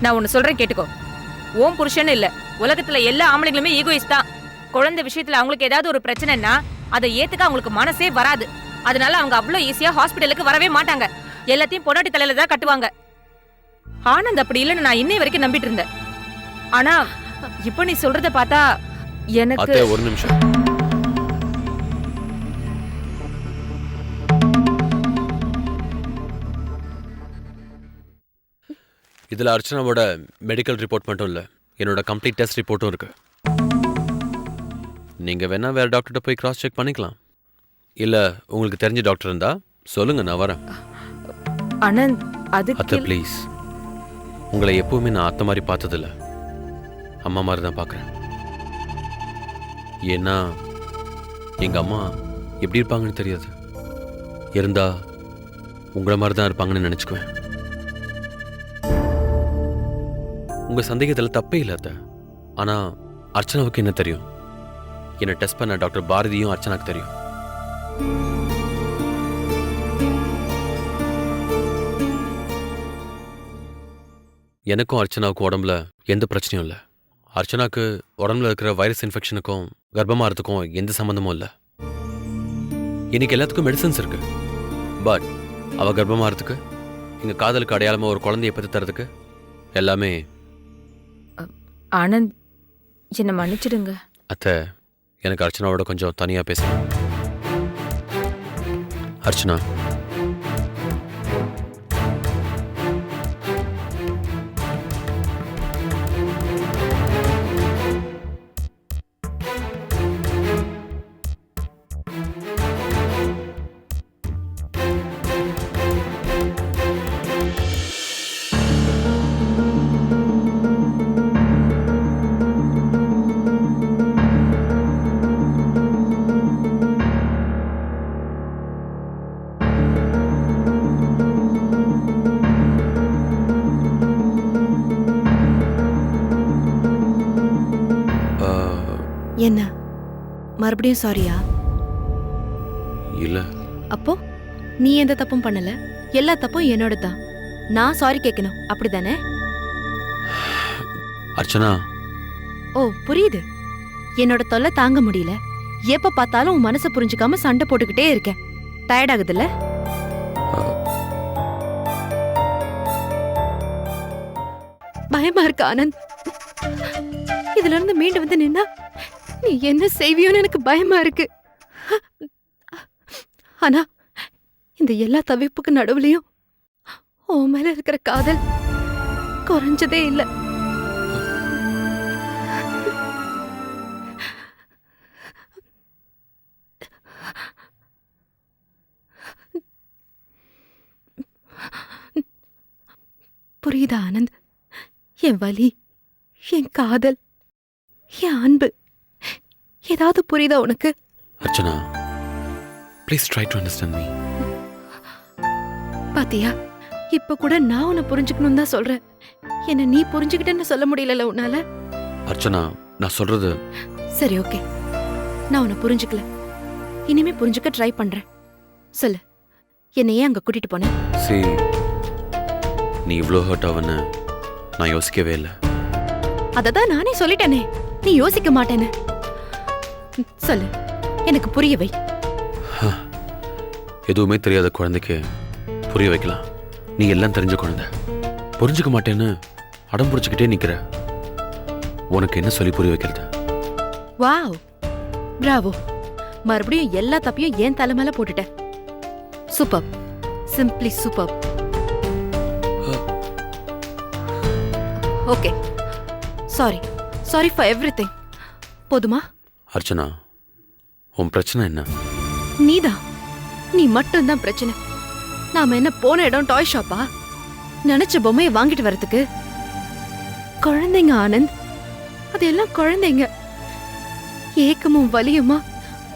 நான் ஒன்னு சொல்றேன் கேட்டுக்கோ. ஓம் புருஷன் இல்ல, உலகத்துல எல்லா ஆம்பளைங்களுமே ஈகோயிஸ்ட் தான். குழந்தை விஷயத்துல அவங்களுக்கு ஏதாவது ஒரு பிரச்சனைன்னா அதை ஏத்துக்க அவங்களுக்கு மனசே வராது. அதனால அவங்க அவ்வளவு ஈஸியா ஹாஸ்பிட்டலுக்கு வரவே மாட்டாங்க. எல்லாத்தையும் பொண்டாட்டி தலையில தான் கட்டுவாங்க. ஆனந்த் அப்படி இல்லைன்னு நான் இன்னை வரைக்கும் நம்பிட்டு இருந்தேன். ஆனா இப்ப நீ சொல்றத பார்த்தா எனக்கு ஒரு நிமிஷம். இதுல அர்ச்சனாவோட மெடிக்கல் ரிப்போர்ட் மட்டும் இல்ல, என்னோட கம்ப்ளீட் டெஸ்ட் ரிப்போர்ட்டும் இருக்கு. நீங்க வேணா வேற டாக்டர்கிட்ட போய் கிராஸ் செக் பண்ணிக்கலாம். இல்ல உங்களுக்கு தெரிஞ்ச டாக்டர் இருந்தா சொல்லுங்க, நான் வரேன். ஆனந்த் அத்தை ப்ளீஸ், உங்களை எப்பவுமே நான் அத்தை மாதிரி பார்த்ததில்ல, அம்மா மாதிரி தான் பார்க்குறேன். ஏன்னா எங்க அம்மா எப்படி இருப்பாங்கன்னு தெரியாது, இருந்தா உங்களை மாதிரி தான் இருப்பாங்கன்னு நினச்சிக்குவேன். உங்க சந்தேகத்தில் தப்பே இல்லை அத்தை. ஆனா அர்ச்சனாவுக்கு என்ன தெரியும்? என்னை டெஸ்ட் பண்ண டாக்டர் பாரதியும் அர்ச்சனாக்கு தெரியும். எனக்கும் அர்ச்சனாவுக்கும் உடம்புல எந்த பிரச்சனையும் இல்லை. அர்ச்சனாக்கு உடம்புல இருக்கிற வைரஸ் இன்ஃபெக்ஷனுக்கும் கர்ப்பமாகறதுக்கும் எந்த சம்மந்தமும் இல்லை. இன்னைக்கு எல்லாத்துக்கும் மெடிசன்ஸ் இருக்கு. பட் அவ கர்ப்பமாகறதுக்கு, எங்க காதலுக்கு அடையாளமா ஒரு குழந்தைய பெற்று தரதுக்கு எல்லாமே. ஆனந்த் என்ன மன்னிச்சிடுங்க அத்தை. எனக்கு அர்ச்சனாவோட கொஞ்சம் தனியா பேசணும். அர்ச்சனா, என்ன மறுபடியும் சாரியா? இல்ல. அப்போ நீ எந்த தப்பும் பண்ணல, எல்லா தப்பும் என்னோட தான். நான் சாரி கேட்கணும், அப்படிதானே? அர்ச்சனா. ஓ புரியுது. என்னோட தொல்லை தாங்க முடியல. எப்ப பார்த்தாலும் உன் மனசை புரிஞ்சுக்காம சண்டை போட்டுக்கிட்டே இருக்கேன். டயர்ட் ஆகுதுல்ல? பயமா இருக்கு ஆனந்த். இதுல இருந்து மீண்டு வந்து நின்னா நீ என்ன செய்வியோன்னு எனக்கு பயமா இருக்கு. ஆனா இந்த எல்லா தவிப்புக்கு நடுவுலயும் உன் மேல இருக்கிற காதல் குறைஞ்சதே இல்ல. புரியுதா ஆனந்த்? என் வலி, என் காதல், என் அன்பு ஏதாவது புரியுதா உனக்கு? Archana, please try to understand me. பாத்தியா, இப்ப கூட நான் உன்னை புரிஞ்சுக்கணும் தான் சொல்றேன். என்ன நீ புரிஞ்சுக்கிட்டேன்னு சொல்ல முடியல உன்னால. அர்ச்சனா, நான் சொல்றது. சரி ஓகே, நான் உன்னை புரிஞ்சுக்கல. இனிமே புரிஞ்சுக்க ட்ரை பண்றேன். சொல்லு, என்னை ஏன் அங்க கூட்டிட்டு போன? சரி, நீ இவ்வளோ ஹர்ட் ஆவன்னு நான் யோசிக்கவே இல்லை. அததான் நானே சொல்லிட்டேனே, நீ யோசிக்க மாட்டேன்னு. சொல்லு, எனக்கு புரிய வை. எதுவுமே தெரியாத குழந்தைக்கு புரிய வைக்கலாம். நீ எல்லாம் தெரிஞ்ச குழந்தை, புரிஞ்சுக்க மாட்டேன்னு அடம் புடிச்சுக்கிட்டே நிக்கிற. உனக்கு என்ன சொல்லி புரிய வைக்கிறது? Wow, bravo. மறுபடியும் எல்லா தப்பையும் ஏன் தலைமையில போட்டுட்ட. Super, simply super. Okay, sorry, sorry for everything. போதுமா? அர்ச்சனா, உன் பிரச்சனை என்ன? நீதான், நீ மட்டும்தான் பிரச்சனை. நாம என்ன போன இடம் டாய் ஷாப்பா? நினைச்ச பொம்மையை வாங்கிட்டு வரதுக்கு? குழந்தைங்க ஆனந்த், அதெல்லாம் குழந்தைங்க. ஏக்கமும் வலியுமா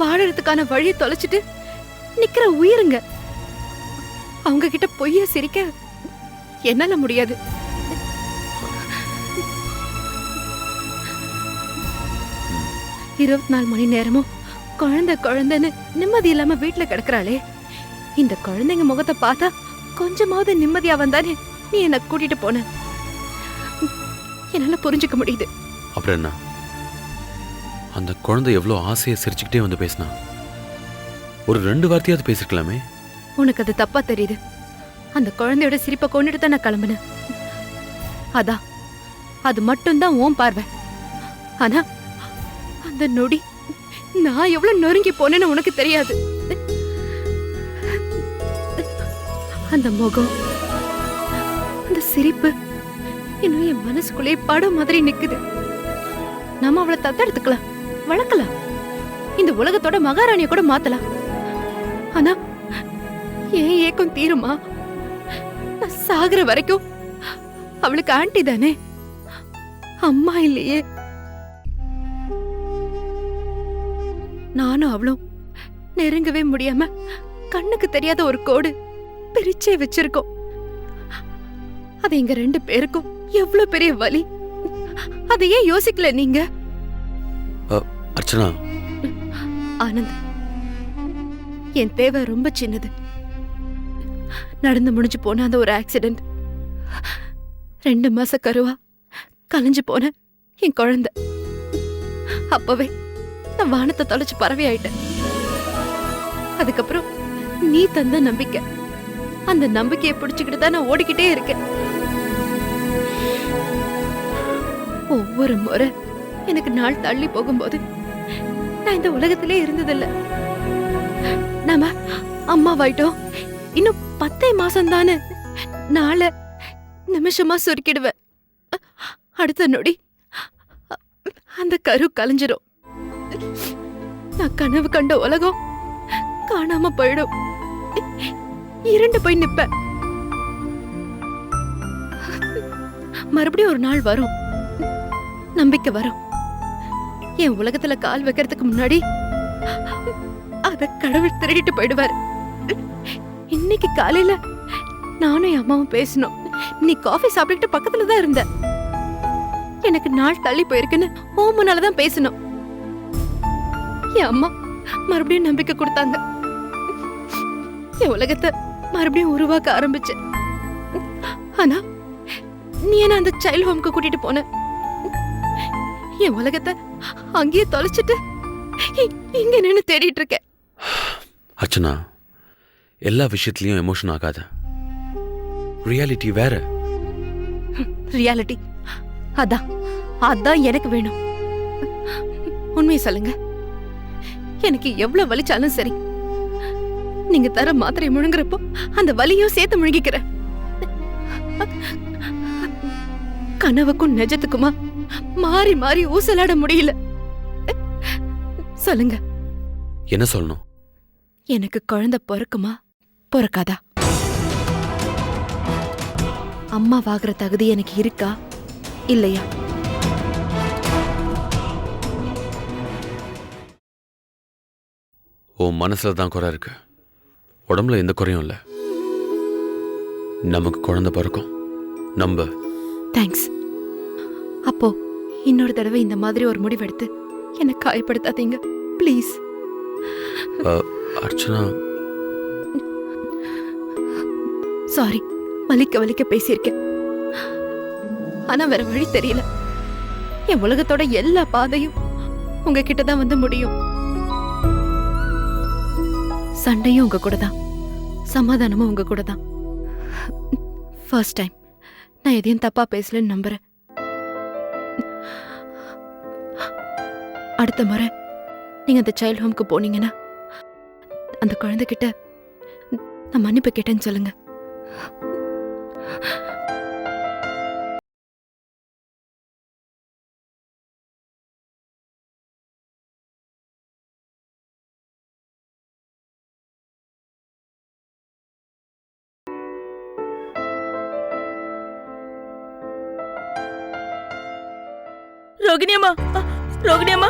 வாழறதுக்கான வழியை தொலைச்சிட்டு நிக்கிற உயிருங்க. அவங்க கிட்ட பொய்ய சிரிக்க என்னால முடியாது. 24 மணி நேரமும் குழந்தை குழந்தைன்னு நிம்மதி இல்லாம வீட்டுல கிடக்குறாளே, இந்த குழந்தைங்க முகத்தை பார்த்தா கொஞ்சமாவது நிம்மதியா வந்தானே நீ என்ன கூட்டிட்டு போன. என்னால புரிஞ்சுக்க முடியுது. அப்புறம் என்ன, அந்த குழந்தை எவ்வளோ ஆசையை சிரிச்சுக்கிட்டே வந்து பேசினா. ஒரு 2 வார்த்தையாவது பேசிருக்கலாமே. உனக்கு அது தப்பா தெரியுது. அந்த குழந்தையோட சிரிப்பை கொண்டுட்டு தான் நான் கிளம்புனேன். அதான் அது மட்டும்தான் உன் பார்வை. ஆனா அந்த நொடி நான் எவ்வளவு நொறுங்கி போனேன்னு உனக்கு தெரியாது. அந்த முகம், அந்த சிரிப்பு இன்னும் என் மனசுக்குள்ளே படம் மாதிரி நிக்குது. நாம அவளை தத்தெடுத்துக்கலாம், வளர்க்கலாம், இந்த உலகத்தோட மகாராணிய கூட மாத்தலாம். ஆனா ஏன் ஏக்கம் தீருமா? நான் சாகுற வரைக்கும் அவளுக்கு ஆண்டி தானே, அம்மா இல்லையே. நானும் அவளும் நெருங்கவே முடியாம கண்ணுக்கு தெரியாத ஒரு கோடு பிரிச்சே வச்சிருக்கோம். அது எங்க 2 பேருக்கும் எவ்வளவு பெரிய வலி. அதை ஏன் யோசிக்கல நீங்க? அர்ச்சனா, ஆனந்த், என் தேவை ரொம்ப சின்னது. நடந்து முடிஞ்சு போன அந்த ஒரு ஆக்சிடென்ட், 2 மாச கருவா கலைஞ்சு போன என் குழந்தை. அப்பவே நான் வானத்தை தொலைச்சு பறவை ஆயிட்டேன். அதுக்கப்புறம் நீ தந்த நம்பிக்கை, அந்த நம்பிக்கையை பிடிச்சுக்கிட்டு தான் நான் ஓடிக்கிட்டே இருக்கேன். ஒவ்வொரு முறை எனக்கு நாள் தள்ளி போகும்போது நான் இந்த உலகத்திலே இருந்ததில்ல. நாம அம்மாவாயிட்டோம், இன்னும் 10 மாசம் தானே. நாளை நிமிஷமா சுருக்கிடுவேன். அடுத்த நொடி அந்த கரு கலைஞ்சிரும். நான் கனவு கண்ட உலகம் காணாம போயிடும். இருண்டு போய் நிப்பேன். மறுபடியும் ஒரு நாள் வரும், நம்பிக்கை வரும். என் உலகத்துல கால் வைக்கிறதுக்கு முன்னாடி அத கடவுள் திருடிட்டு போயிடுவார். இன்னைக்கு காலையில நானும் என் அம்மாவும் பேசணும். நீ காஃபி சாப்பிட்டுட்டு பக்கத்துல தான் இருந்த. எனக்கு நாள் தள்ளி போயிருக்குன்னு ஓ முன்னாலதான் பேசணும். என் அம்மா மறுபடியும் நம்பிக்கை கொடுத்தாங்க. என் உலகத்தை மறுபடியும் உருவாக்க ஆரம்பிச்சேன். ஆனா நீ என்ன அந்த சைல்ட் ஹோம்க்கு கூட்டிட்டு போன. என் உலகத்தை அங்கேயே தொலைச்சிட்டு இங்க நின்னு தேடிட்டு இருக்கேன். அர்ச்சனா, எல்லா விஷயத்திலயும் எமோஷன் ஆகாத. ரியாலிட்டி வேற. ரியாலிட்டி அதான் அதான் எனக்கு வேணும். உண்மையை சொல்லுங்க, எனக்கு எவ்வளவு வலிச்சாலும் சரி, நீங்க தர மாத்திரை முழுங்குறப்போ அந்த வலியும் சேர்த்து முழுங்கிக்கிறேன். கனவுக்கும் நிஜத்துக்குமா மாறி மாறி ஊசலாட முடியல. சொல்லுங்க, என்ன சொல்லணும்? எனக்கு குழந்தை பிறக்குமா பிறக்காதா? அம்மாவாகிற தகுதி எனக்கு இருக்கா இல்லையா? உன் மனசுல தான் குறை இருக்கு, உடம்புல எந்த குறையும் இல்லை. நமக்கு குழந்தை பிறக்கும், நம்ப. தேங்க்ஸ். அப்போ இன்னொரு தடவை இந்த மாதிரி ஒரு முடிவெடுத்து என்னை காயப்படுத்தாதீங்க ப்ளீஸ். அர்ச்சனா, சாரி, வலிக்க வலிக்க பேசியிருக்கேன். ஆனா வேற வழி தெரியல. என் உலகத்தோட எல்லா பாதையும் உங்ககிட்ட தான் வந்து முடியும். சண்டையும் உங்க கூட தான், சமாதானமும் உங்க கூட தான். ஃபர்ஸ்ட் டைம் நான் எதையும் தப்பா பேசலன்னு நம்புறேன். அடுத்த முறை நீங்க அந்த சைல்ட் ஹோம்க்கு போனீங்கன்னா அந்த குழந்தைகிட்ட நான் மன்னிப்பு கேட்டேன்னு சொல்லுங்க. ரோகிணி அம்மா, ரோகிணி அம்மா,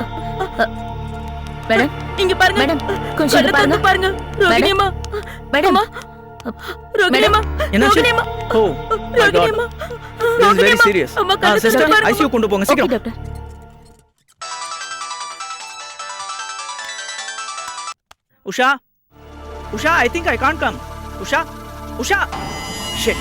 மேடம் இங்க பாருங்க மேடம், கொஞ்சம் இங்க கண்ணை திறந்து பாருங்க. ரோகிணி அம்மா, மேடம், ரோகிணி அம்மா, என்னாச்சு? ரோகிணி அம்மா, ஓ மை ரோகிணி காட், அம்மா, this is ரோகிணி very அம்மா. serious. அம்மா, கண்ணை சிஸ்டர், திறந்து பாருங்க. ஐசியூ கொண்டு போங்க ஓகே சீக்கிரம். Doctor. Usha, Usha, I think I can't come. Usha, Usha, shit.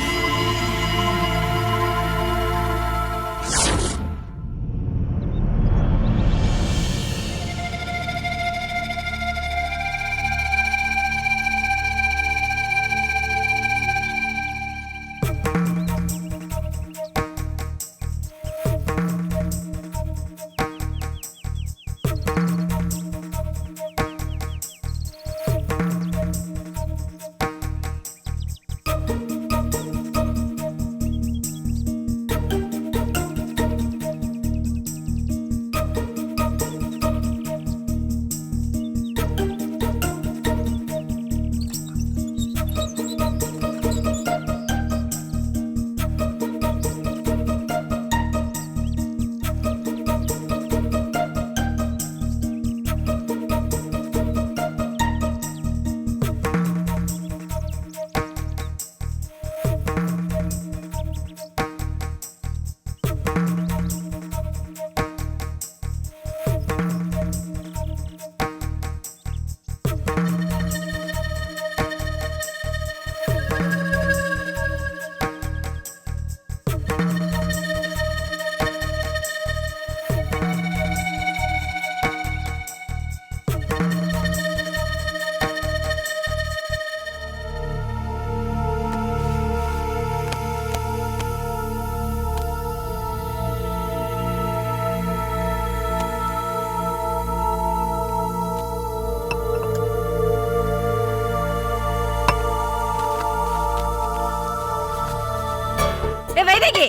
ஏய் வைதேகி,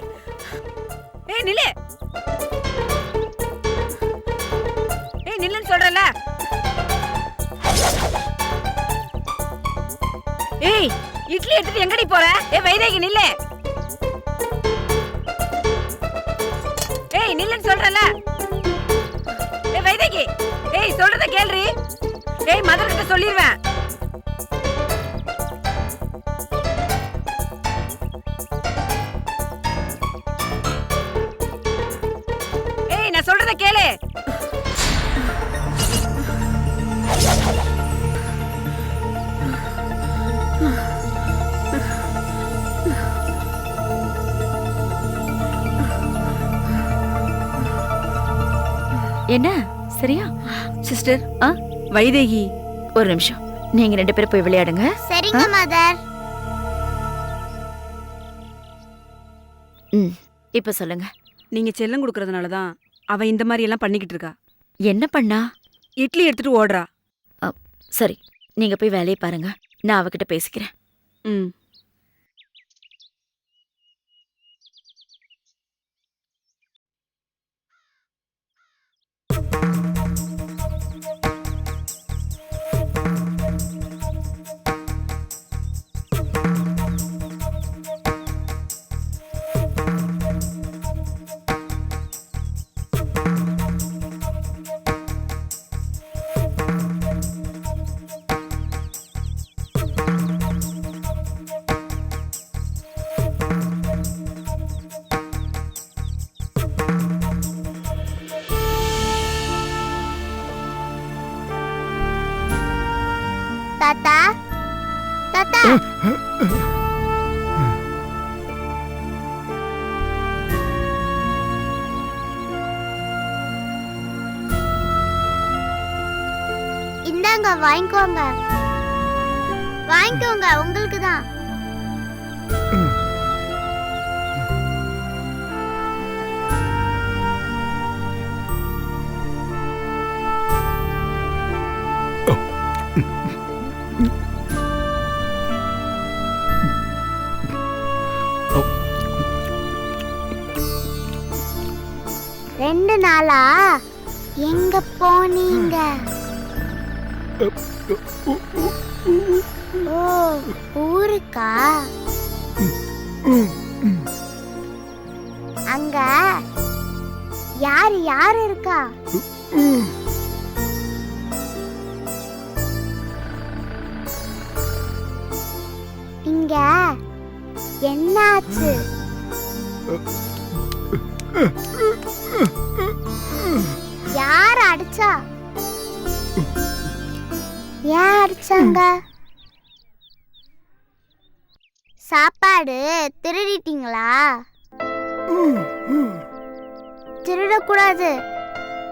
ஏய் நில்லு, ஏய் நில்லுன்னு சொல்றல. ஏய் இட்லி எடுத்துட்டு எங்கடி போற? ஏய் வைதேகி நில்லு, ஏய் நில்லுன்னு சொல்றல. ஏய் வைதேகி, ஏய் சொல்றத கேளுடி. ஏய் மதர் கிட்ட சொல்லிடுவேன். ஏய் நான் சொல்றத கேளு. என்ன சரியா? சிஸ்டர், வைதேகி ஒரு நிமிஷம், நீங்க 2 பேரும் போய் விளையாடுங்க. சரிங்க மதர். இப்ப சொல்லுங்க, நீங்க செல்லம் கொடுக்கறதுனால தான் அவ இந்த மாதிரி எல்லாம் பண்ணிக்கிட்டு இருக்கா. என்ன பண்ணா? இட்லி எடுத்துட்டு ஓடுறா. சரி, நீங்க போய் வேலையை பாருங்க, நான் அவகிட்ட பேசிக்கிறேன். ம். தாத்தா தாத்தா இந்தாங்க வாங்கிக்கோங்க, வாங்கிக்கோங்க, உங்களுக்கு தான். ரெண்டு நாளா எங்க போனீங்க? ஓ ஊருக்கா? அங்க யார் யார் இருக்கா? இங்க என்னாச்சு? யார் அடிச்சா? ஏன் அடிச்சாங்க? சாப்பாடு திருடிட்டீங்களா? திருடக்கூடாது,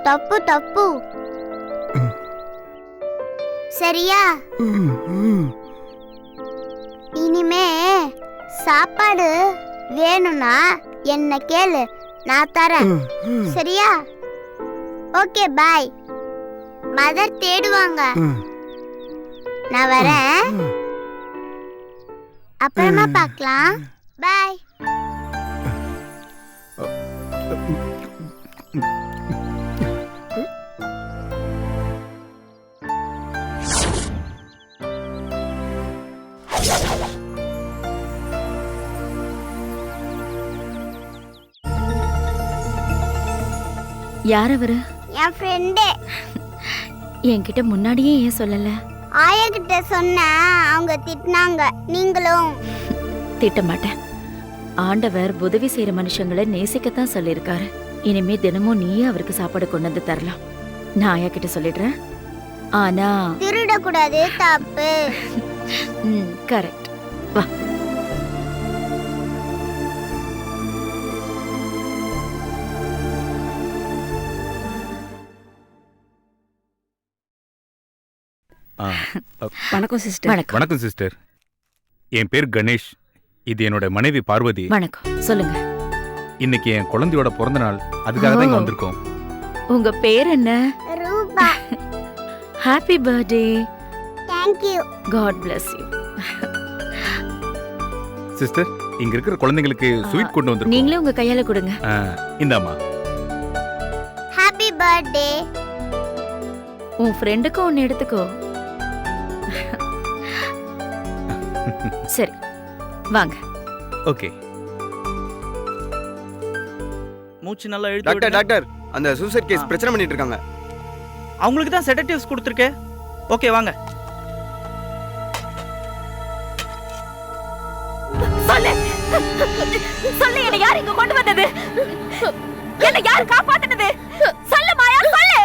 தப்பு தப்பு. சரியா? இனிமே சாப்பாடு வேணும்னா என்ன கேளு, நான் தரேன். சரியா? Okay bye. மதர் தேடுவாங்க, நான் வரேன். அப்புறமா பார்க்கலாம். பாய். யார் அவரு? என் ஃப்ரெண்டு. என்கிட்ட முன்னாடியே ஏன் சொல்லல? ஆயா கிட்ட சொன்ன, அவங்க திட்டினாங்க. நீங்களும் திட்ட மாட்டேன். ஆண்டவர் உதவி செய்யற மனுஷங்களை நேசிக்கத்தான் சொல்லியிருக்காரு. இனிமே தினமும் நீயே அவருக்கு சாப்பாடு கொண்டு வந்து தரலாம். நான் ஆயா கிட்ட சொல்லிடுறேன். ஆனா திருடக்கூடாது, தப்பு. கரெக்ட். வா. வணக்கம் சிஸ்டர். வணக்கம். வணக்கம் சிஸ்டர். என் பேர் கணேஷ். இது என்னோட மனைவி பார்வதி. வணக்கம். சொல்லுங்க. இன்னைக்கு என் குழந்தையோட பிறந்த நாள், அதுக்காக தான் இங்க வந்திருக்கோம். உங்க பேர் என்ன? Rupa. Happy birthday. Thank you. God bless you. Sister, இங்க இருக்கிற குழந்தைங்களுக்கு ஸ்வீட் கொண்டு வந்திருக்கோம். நீங்களே உங்க கையால கொடுங்க. இந்தாம்மா. Happy birthday. உன் ஃப்ரெண்டுக்கும் ஒன்னு எடுத்துக்கோ. சரி வாங்க. ஓகே. மூச்சு நல்லா இழுத்து டாக்டர் விடுங்க. டாக்டர் அந்த சூசைட் கேஸ் பிரச்சனை பண்ணிட்டு இருக்காங்க. அவங்களுக்கு தான் செடேட்டிவ்ஸ் கொடுத்துருக்கேன். ஓகே வாங்க. சொல்லு சொல்லு, என்ன யார் இங்க கொண்டு வந்தது? என்ன யார் காப்பாத்துனது? சொல்லு மாயா, சொல்லு.